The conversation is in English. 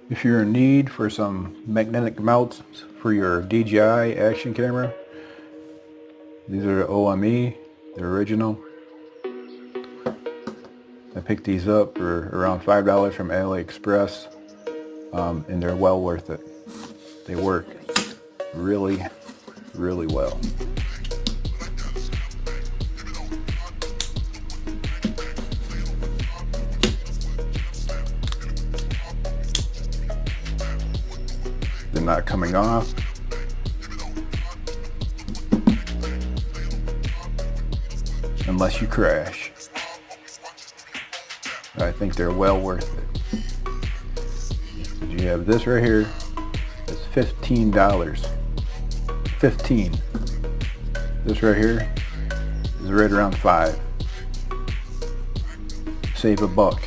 If you're in need for some magnetic mounts for your DJI action camera, these are the OME, the original. I picked these up for around $5 from AliExpress, and they're well worth it. They work really, really well. They're not coming off. Unless you crash. I think they're well worth it. You have this right here. It's $15. 15. This right here is right around $5. Save a buck.